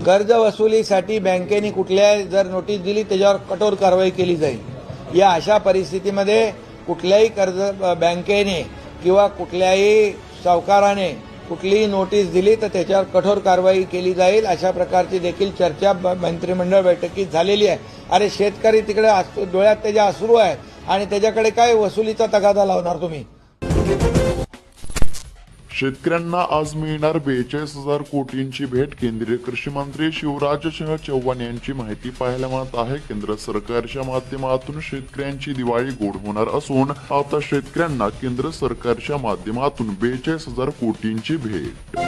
कर्ज वसुलीसाठी बँकेने कुठल्या जर नोटीस दिली त्याच्यावर कठोर कारवाई केली जाईल। या अशा परिस्थितीमध्ये कुठल्याही कर्ज बँकेने किंवा कुठल्याही सावकाराने कुठलीही नोटीस दिली तर त्याच्यावर कठोर कारवाई केली जाईल, अशा प्रकारची देखील चर्चा मंत्रिमंडळ बैठकीत झालेली आहे। अरे शेतकरी तिकडे डोळ्यात त्याच्या अश्रू आहे आणि त्याच्याकडे काय वसुलीचा तगादा लावणार तुम्ही? शेतकऱ्यांना आज मिळणार 42,000 कोटींची भेट। केंद्रीय कृषी मंत्री शिवराज सिंह चौहान यांची माहिती पाहायला मिळत आहे। केंद्र सरकारच्या माध्यमातून शेतकऱ्यांची दिवाळी गोड होणार असून आता शेतकऱ्यांना केंद्र सरकारच्या माध्यमातून 42,000 कोटींची भेट।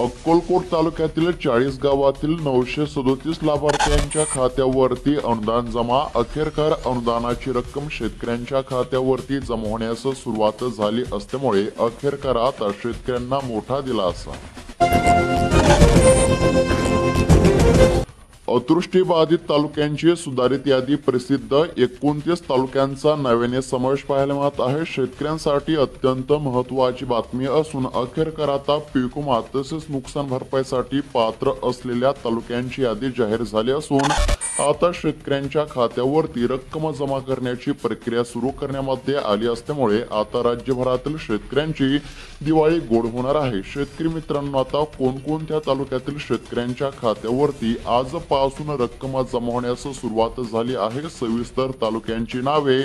अक्कलकोट तालुक्यातील 40 गावातील 937 लाभार्थ्यांच्या खात्यावरती अनुदान जमा। अखेरकार अनुदानाची रक्कम शेतकऱ्यांच्या खात्यावरती जमा होण्यास सुरुवात झाली असल्यामुळे अखेरकारात शेतकऱ्यांना मोठा दिलासा। अतिवृष्टीबाधित तालुक्यांची सुधारित यादी प्रसिद्ध। 29 तालुक्यांचा नव्याने समावेश पाहायला मिळत आहे। शेतकऱ्यांसाठी अत्यंत महत्त्वाची बातमी असून अखेरकार आता पीक विमा तसेच नुकसान भरपाईसाठी पात्र असलेल्या तालुक्यांची यादी जाहीर झाली असून आता शेतकऱ्यांच्या खात्यावरती रक्कम जमा करण्याची प्रक्रिया सुरू करण्यामध्ये आली असल्यामुळे आता राज्यभरातील शेतकऱ्यांची दिवाळी गोड होणार आहे। शेतकरी मित्रांनो, आता कोणकोणत्या तालुक्यातील शेतकऱ्यांच्या खात्यावरती आजपासून रक्कम जमा होण्यास सुरुवात झाली आहे, सविस्तर तालुक्यांची नावे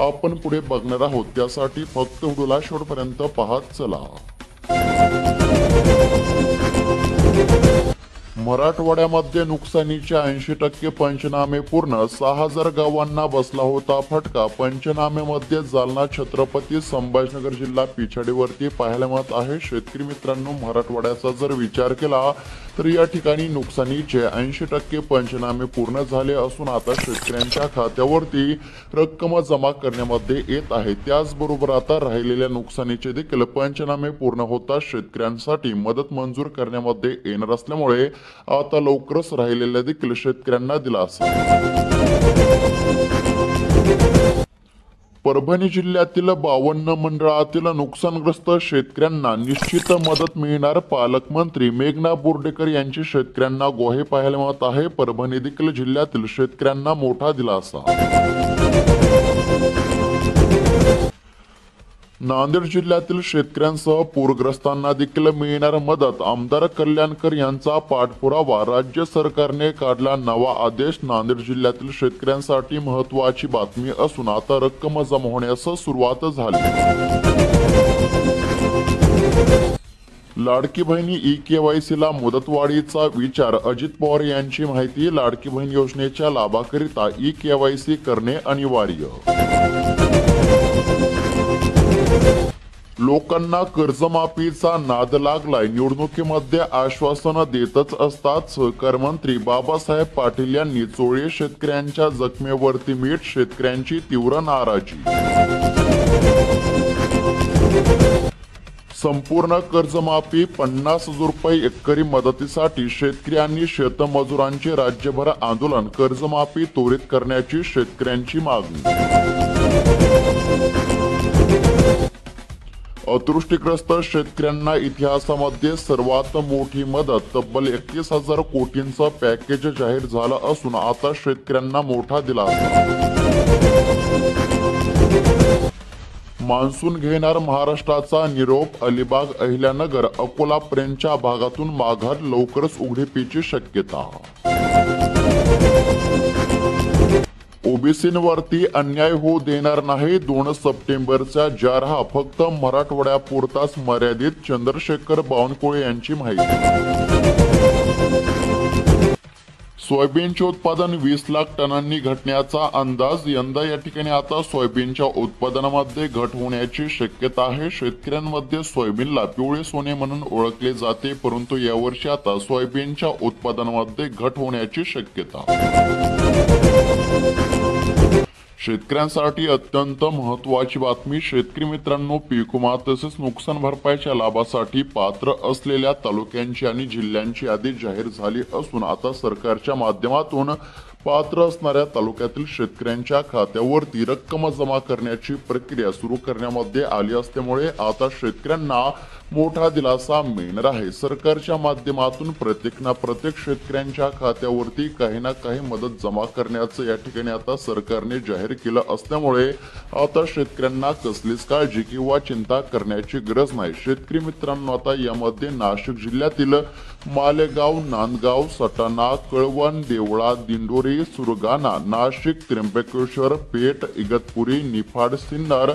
आपण पुढे बघणार आहोत। त्यासाठी फक्त व्हिडिओला शेवटपर्यंत पाहत चला। मराठवाड्यामध्ये नुकसानीचे 80% पंचनामे पूर्ण। 6,000 गावांना बसला होता फटका। पंचनाम्यामध्ये जालना छत्रपती संभाजीनगर जिल्हा पिछाडीवरती पाहायला मिळत आहे। शेतकरी मित्रांनो, मराठवाड्याचा जर विचार केला तर या ठिकाणी नुकसानीचे 80% पंचनामे पूर्ण झाले असून आता शेतकऱ्यांच्या खात्यावरती रक्कम जमा करण्यामध्ये येत आहे। त्याचबरोबर आता राहिलेल्या नुकसानीचे देखील पंचनामे पूर्ण होताच शेतकऱ्यांसाठी मदत मंजूर करण्यामध्ये येणार असल्यामुळे आता लवकरच राहिलेल्या देखील शेतकऱ्यांना दिलासा। परभणी जिल्ह्यातील 52 मंडळातील नुकसानग्रस्त शेतकऱ्यांना निश्चित मदत मिळणार। पालकमंत्री मेघना बोर्डीकर यांची शेतकऱ्यांना ग्वाही पाहायला मिळत आहे। परभणी देखील जिल्ह्यातील शेतकऱ्यांना मोठा दिलासा। नांदेड जिल्ह्यातील शेतकऱ्यांसह पूरग्रस्तांना देखील मिळणार मदत। आमदार कल्याणकर यांचा पाठपुरावा। राज्य सरकारने काढला नवा आदेश। नांदेड जिल्ह्यातील शेतकऱ्यांसाठी महत्त्वाची बातमी असून आता रक्कम जमा होण्यास सुरुवात झाली। लाडकी बहिणी ई-केवायसीला मुदतवाढीचा विचार। अजित पवार यांची माहिती। लाडकी बहीण योजनेच्या लाभाकरिता ई-केवायसी करणे अनिवार्य। लोकांना कर्जमाफीचा नाद लागलाय। निवडणुकीमध्ये आश्वासन देतच असतात। सहकार मंत्री बाबासाहेब पाटील यांनी चोळे शेतकऱ्यांच्या जखमेवरती मीठ। शेतकऱ्यांची तीव्र नाराजी। संपूर्ण कर्जमाफी 50,000 रुपये एकरी मदतीसाठी शेतकरी आणि शेतमजुरांचे राज्यभर आंदोलन। कर्जमाफी त्वरित करण्याची शेतकऱ्यांची मागणी। अतिवृष्टीग्रस्त शेतकऱ्यांना इतिहासामध्ये सर्वात मोठी मदत। तब्बल 31,000 कोटींचं पॅकेज जाहीर झालं असून आता शेतकऱ्यांना मोठा दिलासा। मान्सून घेणार महाराष्ट्राचा निरोप। अलिबाग, अहिल्यानगर, अकोलापर्यंतच्या भागातून माघार। लवकरच उघडीपीची शक्यता। ओबीसींवरती अन्याय होऊ देणार नाही। 2 सप्टेंबरचा जाहीर फक्त मराठवाड्यापुरताच मर्यादित। चंद्रशेखर बावनकुळे यांची माहिती। सोयाबीनचे उत्पादन 20 लाख टनांनी घटण्याचा अंदाज। यंदा या ठिकाणी आता सोयाबीनच्या उत्पादनामध्ये घट होण्याची शक्यता आहे। शेतकऱ्यांमध्ये सोयाबीनला पिवळे सोने म्हणून ओळखले जाते, परंतु यावर्षी आता सोयाबीनच्या उत्पादनामध्ये घट होण्याची शक्यता। शेतकऱ्यांसाठी अत्यंत महत्त्वाची बातमी। शेतकरी मित्रांनो, पीक विमा तसेच नुकसान भरपाईच्या लाभासाठी पात्र असलेल्या तालुक्यांची आणि जिल्ह्यांची यादी जाहीर झाली असून आता सरकारच्या माध्यमातून पात्र असणाऱ्या तालुक्यातील शेतकऱ्यांच्या खात्यावरती रक्कम जमा करण्याची प्रक्रिया सुरू करण्यामध्ये आली असल्यामुळे आता शेतकऱ्यांना मोठा दिलासा मिळणार आहे। सरकारच्या माध्यमातून प्रत्येक शेतकऱ्यांच्या खात्यावरती काही ना काही मदत जमा करण्याचं या ठिकाणी आता सरकारने जाहीर केलं असल्यामुळे आता शेतकऱ्यांना कसलीच काळजी किंवा चिंता करण्याची गरज नाही। शेतकरी मित्रांनो, आता यामध्ये नाशिक जिल्ह्यातील मालेगाव, नांदगाव, सटाणा, कळवण, देवळा, दिंडोरी, सुरगाणा, नाशिक, त्र्यंबकेश्वर, पेठ, इगतपुरी, निफाड, सिन्नर,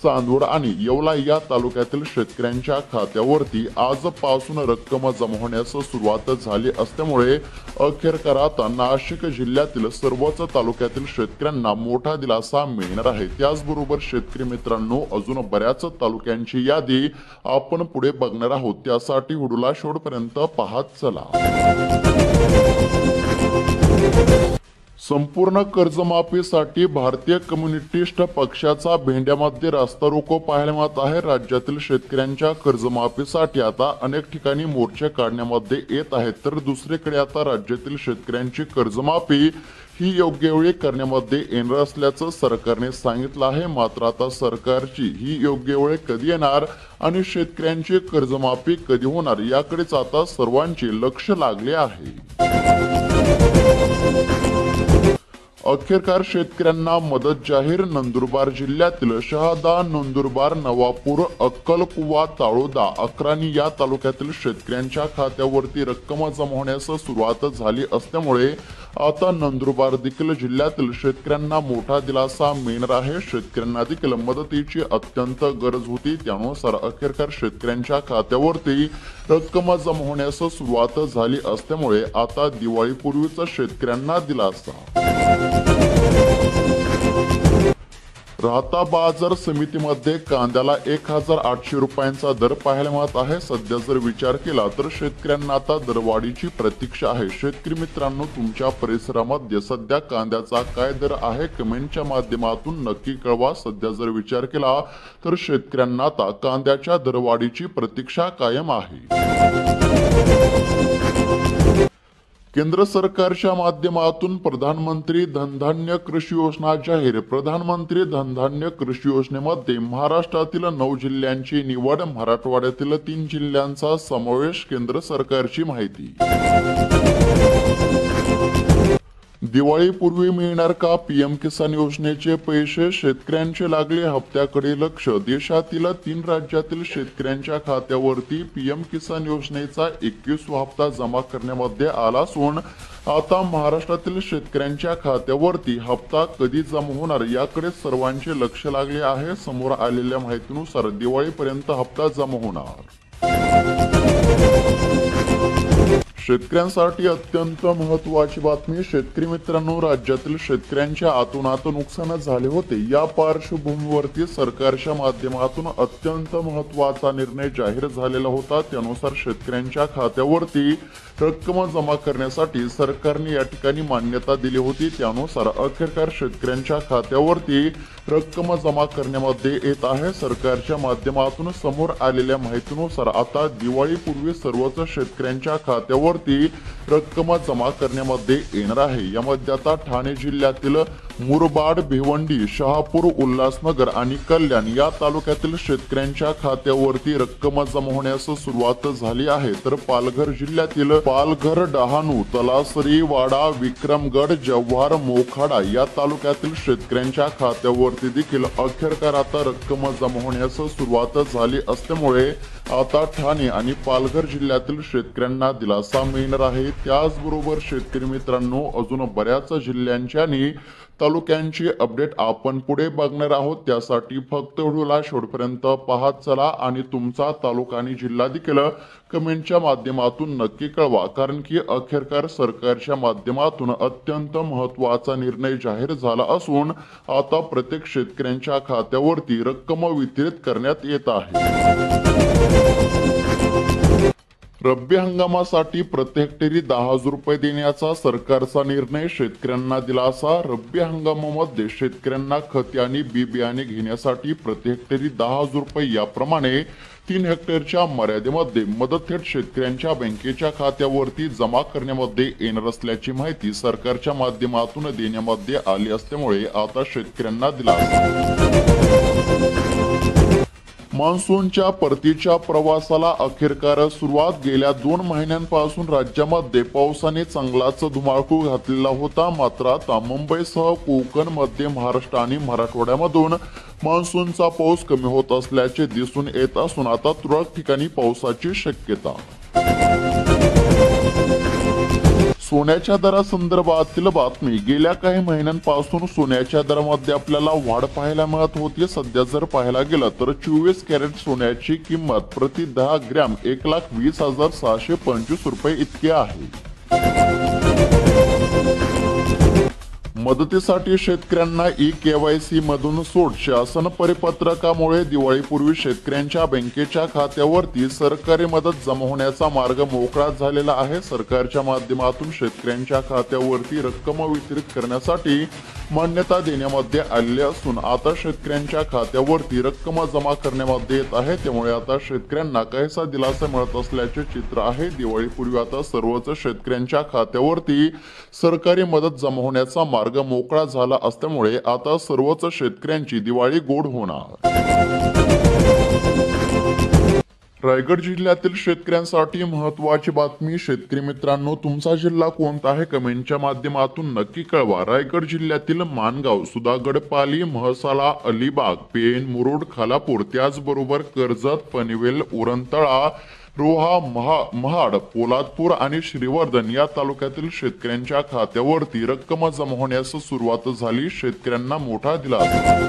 चांदवड आणि येवला या तालुक्यातील शेतकऱ्यांच्या खात्यावरती आजपासून रक्कम जमा होण्यास सुरुवात झाली असल्यामुळे अखेर आता नाशिक जिल्ह्यातील सर्वच तालुक्यातील शेतकऱ्यांना मोठा दिलासा मिळणार आहे। त्याचबरोबर शेतकरी मित्रांनो, अजून बऱ्याच तालुक्यांची यादी आपण पुढे बघणार आहोत, त्यासाठी व्हिडिओला शेवटपर्यंत पाहत चला। संपूर्ण कर्जमाफीसाठी भारतीय कम्युनिस्ट पक्षाचा भेंड्यामध्ये रास्ता रोको पाहायला मिळत आहे। राज्यातील शेतकऱ्यांच्या कर्जमाफीसाठी आता अनेक ठिकाणी मोर्चे काढण्यामध्ये येत आहेत, तर दुसरीकडे आता राज्यातील शेतकऱ्यांची कर्जमाफी ही योग्य वेळी करण्यामध्ये येणार असल्याचं सरकारने सांगितलं आहे। मात्र आता सरकारची ही योग्य वेळ कधी येणार आणि शेतकऱ्यांची कर्जमाफी कधी होणार याकडेच आता सर्वांचे लक्ष लागले आहे। अखेरकार शेतकऱ्यांना मदत जाहीर। नंदुरबार जिल्ह्यातील शहादा, नंदुरबार, नवापूर, अक्कलकुवा, ताळोदा, अक्राणी या तालुक्यातील शेतकऱ्यांच्या खात्यावरती रक्कम जमा होण्यास सुरुवात झाली असल्यामुळे आता नंदुरबार देखील जिल्ह्यातील शेतकऱ्यांना मोठा दिलासा मिळणार आहे। शेतकऱ्यांना देखील मदतीची अत्यंत गरज होती, त्यानुसार अखेरकार शेतकऱ्यांच्या खात्यावरती रक्कम जमा होण्यास सुरुवात झाली असल्यामुळे आता दिवाळीपूर्वीच शेतकऱ्यांना दिलासा। राहता बाजार समितीमध्ये कांद्याला 1800 रुपयांचा दर पाहायला मिळत आहे। सध्या जर विचार केला तर शेतकऱ्यांना आता दरवाढीची प्रतीक्षा आहे। शेतकरी मित्रांनो, तुमच्या परिसरामध्ये सध्या कांद्याचा काय दर आहे कमेंटच्या माध्यमातून नक्की कळवा। सध्या जर विचार केला तर शेतकऱ्यांना आता कांद्याच्या दरवाढीची प्रतीक्षा कायम आहे। केंद्र सरकारच्या माध्यमातून प्रधानमंत्री धनधान्य कृषी योजना जाहीर। प्रधानमंत्री धनधान्य कृषी योजनेमध्ये महाराष्ट्रातील 9 जिल्ह्यांची निवड, मराठवाड्यातील 3 जिल्ह्यांचा समावेश। केंद्र सरकारची माहिती। दिवाळीपूर्वी मिळणार का पीएम किसान योजनेचे पैसे? शेतकऱ्यांचे लागले हप्त्याकडे लक्ष। देशातील 3 राज्यातील शेतकऱ्यांच्या खात्यावरती पीएम किसान योजनेचा 21वा हप्ता जमा करण्यामध्ये आला असून आता महाराष्ट्रातील शेतकऱ्यांच्या खात्यावरती हप्ता कधी जमा होणार याकडे सर्वांचे लक्ष लागले आहे। समोर आलेल्या माहितीनुसार दिवाळीपर्यंत हप्ता जमा होणार। शेतकऱ्यांसाठी अत्यंत महत्त्वाची बातमी। शेतकरी मित्रांनो, राज्यातील शेतकऱ्यांच्या आतोनात नुकसान झाले होते, या पार्श्वभूमीवरती सरकारच्या माध्यमातून अत्यंत महत्त्वाचा निर्णय जाहीर झालेला होता। त्यानुसार शेतकऱ्यांच्या खात्यावरती रक्कम जमा करण्यासाठी सरकारने या ठिकाणी मान्यता दिली होती। त्यानुसार अखेरकार शेतकऱ्यांच्या खात्यावरती रक्कम जमा करण्यामध्ये येत आहे। सरकारच्या माध्यमातून समोर आलेल्या माहितीनुसार आता दिवाळीपूर्वी सर्वच शेतकऱ्यांच्या खात्यावरती रक्कम जमा करण्यामध्ये येणार आहे। यामध्ये आता ठाणे जिल्ह्यातील मुरबाड, भिवंडी, शहापूर, उल्हासनगर आणि कल्याण या तालुक्यातील शेतकऱ्यांच्या खात्यावरती रक्कम जमा होण्यास सुरुवात झाली आहे। तर पालघर जिल्ह्यातील पालघर, डहाणू, तलासरी, वाडा, विक्रमगड, जव्हार, मोखाडा या तालुक्यातील शेतकऱ्यांच्या खात्यावरती देखील अखेरकार आता रक्कम जमा होण्यास सुरुवात झाली असल्यामुळे आता ठाणे आणि पालघर जिल्ह्यातील शेतकऱ्यांना दिलासा मिळणार आहे। त्याचबरोबर शेतकरी मित्रांनो, अजून बऱ्याच जिल्ह्यांच्या आणि तालुक्यांची अपडेट आपण पुढे बघणार आहोत, त्यासाठी फक्त व्हिडिओला शेवटपर्यंत पाहत चला आणि तुमचा तालुका आणि जिल्हा देखील कमेंटच्या माध्यमातून नक्की कळवा, कारण की अखेरकार सरकारच्या माध्यमातून अत्यंत महत्त्वाचा निर्णय जाहीर झाला असून आता प्रत्येक शेतकऱ्यांच्या खात्यावरती रक्कम वितरित करण्यात येत आहे। रब्बी हंगामासाठी प्रति हेक्टरी 10,000 रुपये देण्याचा सरकारचा निर्णय, शेतकऱ्यांना दिलासा। रब्बी हंगामामध्ये शेतकऱ्यांना खते आणि बी बियाणे घेण्यासाठी प्रति हेक्टरी 10,000 रुपये याप्रमाणे 3 हेक्टरच्या मर्यादेमध्ये मदत थेट शेतकऱ्यांच्या बँकेच्या खात्यावरती जमा करण्यामध्ये येणार असल्याची माहिती सरकारच्या माध्यमातून देण्यामध्ये आली असल्यामुळे आता शेतकऱ्यांना दिलासा। मान्सूनच्या परतीच्या प्रवासाला अखेरकार सुरुवात. गेल्या 2 महिन्यांपासून राज्यामध्ये पावसाने चांगलाच धुमाकूळ घातलेला होता. मात्र आता मुंबईसह कोकण, मध्य महाराष्ट्र आणि मराठवाड्यामधून मान्सूनचा पाऊस कमी होत असल्याचे दिसून येत असून आता तुरळक ठिकाणी पावसाची शक्यता. सोन्याच्या दरासंदर्भातील बातमी. गेल्या काही महिन्यांपासून सोन्याच्या दरामध्ये आपल्याला वाढ पाहायला मिळत होती. सध्या जर पाहायला गेलं तर 24 कॅरेट सोन्याची किंमत प्रति 10 ग्रॅम 1,20,625 रुपये इतकी आहे. मदतीसाठी शेतकऱ्यांना ई-केवायसी मधून सूट. शासन परिपत्रकामुळे दिवाळीपूर्वी शेतकऱ्यांच्या बँकेच्या खात्यावरती सरकारी मदत जमा होण्याचा मार्ग मोकळा झालेला आहे. सरकारच्या माध्यमातून शेतकऱ्यांच्या खात्यावरती रक्कम वितरित करण्यासाठी मान्यता देण्यामध्ये आलेली असून आता शेतकऱ्यांच्या खात्यावरती रक्कम जमा करण्यामध्ये येत आहे. त्यामुळे आता शेतकऱ्यांना काहीसा दिलासा मिळत असल्याचे चित्र आहे. दिवाळीपूर्वी आता सर्वच शेतकऱ्यांच्या खात्यावरती सरकारी मदत जमा होण्याचा मार्ग मोकळा झाला असल्यामुळे आता सर्वच शेतकऱ्यांची दिवाळी गोड होणार. रायगड जिल्ह्यातील शेतकऱ्यांसाठी महत्त्वाची बातमी. शेतकरी मित्रांनो, तुमचा जिल्हा कोणता आहे कमेंटच्या माध्यमातून नक्की कळवा. रायगड जिल्ह्यातील माणगाव, सुधागड, पाली, म्हसाळा, अलिबाग, पेण, मुरुड, खालापूर, त्याचबरोबर कर्जत, पनवेल, उरणतळा, रोहा, महाड, पोलादपूर आणि श्रीवर्धन या तालुक्यातील शेतकऱ्यांच्या खात्यावरती रक्कम जमा होण्यास सुरुवात झाली. शेतकऱ्यांना मोठा दिलासा.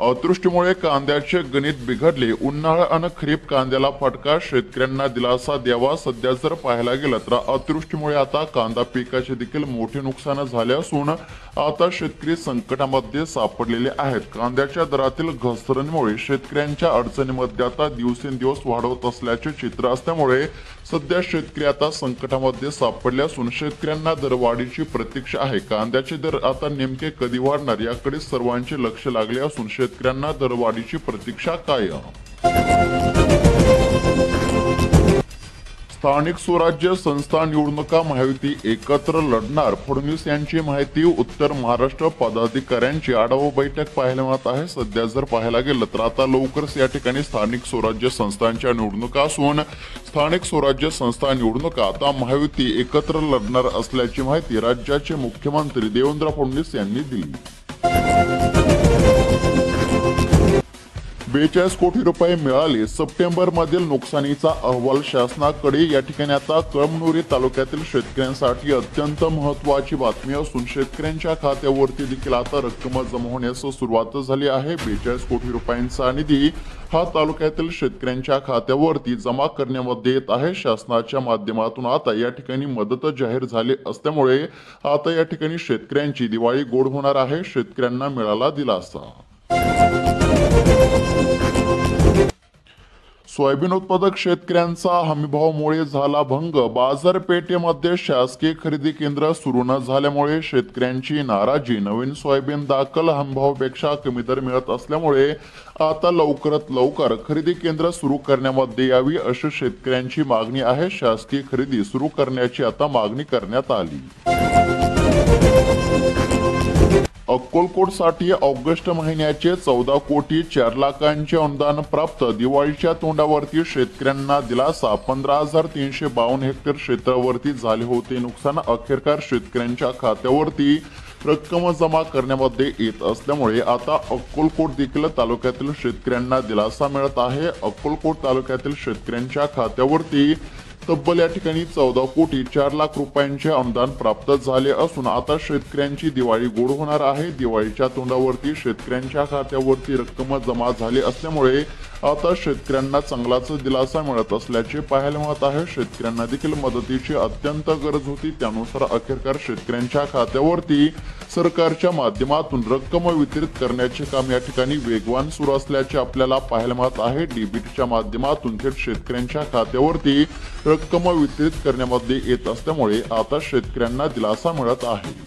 अतिवृष्टीमुळे कांद्याचे गणित बिघडले. उन्हाळा आणि खरीप कांद्याला फटका. शेतकऱ्यांना दिलासा द्यावा. सध्या जर पाहायला गेलं तर अतिवृष्टीमुळे आता कांदा पिकाचे देखील मोठे नुकसान झाले असून आता शेतकरी संकटामध्ये सापडलेले आहेत. कांद्याच्या दरातील घसरणीमुळे शेतकऱ्यांच्या अडचणीमध्ये आता दिवसेंदिवस वाढवत असल्याचे चित्र असल्यामुळे सध्या शेतकरी आता संकटामध्ये सापडले असून शेतकऱ्यांना दरवाढीची प्रतीक्षा आहे. कांद्याचे दर आता नेमके कधी वाढणार याकडे सर्वांचे लक्ष लागले असून शेतकऱ्यांना दरवाढीची प्रतीक्षा कायम. स्थानिक स्वराज्य संस्था निवडणुका महायुती एकत्र लढणार. फडणवीस यांची माहिती. उत्तर महाराष्ट्र पदाधिकाऱ्यांची आढावा बैठक पाहायला मिळत आहे. सध्या जर पाहायला गेलं तर आता लवकरच या ठिकाणी स्थानिक स्वराज्य संस्थांच्या निवडणुका असून स्थानिक स्वराज्य संस्था निवडणुका आता महायुती एकत्र लढणार असल्याची माहिती राज्याचे मुख्यमंत्री देवेंद्र फडणवीस यांनी दिली. 42 कोटी रुपये मिळाले. सप्टेंबर मधील नुकसानीचा अहवाल शासनाकडे. या ठिकाणी आता कळमनुरी तालुक्यातील शेतकऱ्यांसाठी अत्यंत महत्त्वाची बातमी असून शेतकऱ्यांच्या खात्यावरती देखील आता रक्कम जमा होण्यास सुरुवात झाली आहे. 42 कोटी रुपयांचा निधी हा तालुक्यातील शेतकऱ्यांच्या खात्यावरती जमा करण्यामध्ये येत आहे. शासनाच्या माध्यमातून आता या ठिकाणी मदत जाहीर झाली असल्यामुळे आता या ठिकाणी शेतकऱ्यांची दिवाळी गोड होणार आहे. शेतकऱ्यांना मिळाला दिलासा. सोयाबीन उत्पादक शेतकऱ्यांचा हमीभावामुळे झाला भंग. बाजारपेठेमध्ये शासकीय खरेदी केंद्र सुरू न झाल्यामुळे शेतकऱ्यांची नाराजी. नवीन सोयाबीन दाखल हमीभावापेक्षा कमी दर मिळत असल्यामुळे आता लवकरात लवकर खरेदी केंद्र सुरू करण्यामध्ये यावी अशी शेतकऱ्यांची मागणी आहे. शासकीय खरेदी सुरू करण्याची आता मागणी करण्यात आली. अक्कलकोटसाठी ऑगस्ट महिन्याचे 14 कोटी 4 लाखांचे अनुदान प्राप्त. दिवाळीच्या तोंडावरती शेतकऱ्यांना दिलासा. 15,352 हेक्टर क्षेत्रावरती झाले होते नुकसान. अखेरकार शेतकऱ्यांच्या खात्यावरती रक्कम जमा करण्यामध्ये येत असल्यामुळे आता अक्कलकोट देखील तालुक्यातील शेतकऱ्यांना दिलासा मिळत आहे. अक्कलकोट तालुक्यातील शेतकऱ्यांच्या खात्यावरती तब्बल या ठिकाणी 14 कोटी 4 लाख रुपयांचे अनुदान प्राप्त झाले असून आता शेतकऱ्यांची दिवाळी गोड होणार आहे. दिवाळीच्या तोंडावरती शेतकऱ्यांच्या खात्यावरती रक्कम जमा झाली असल्यामुळे आता शेतकऱ्यांना चांगलाच दिलासा मिळत असल्याचे पाहायला मिळत आहे. शेतकऱ्यांना देखील मदतीची अत्यंत गरज होती. त्यानुसार अखेरकार शेतकऱ्यांच्या खात्यावरती सरकारच्या माध्यमातून रक्कम वितरित करण्याचे काम या ठिकाणी वेगवान सुरू असल्याचे आपल्याला पाहायला मिळत आहे. डीबीटीच्या माध्यमातून थेट शेतकऱ्यांच्या खात्यावरती रक्कम वितरित करण्यामध्ये येत असल्यामुळे आता शेतकऱ्यांना दिलासा मिळत आहे.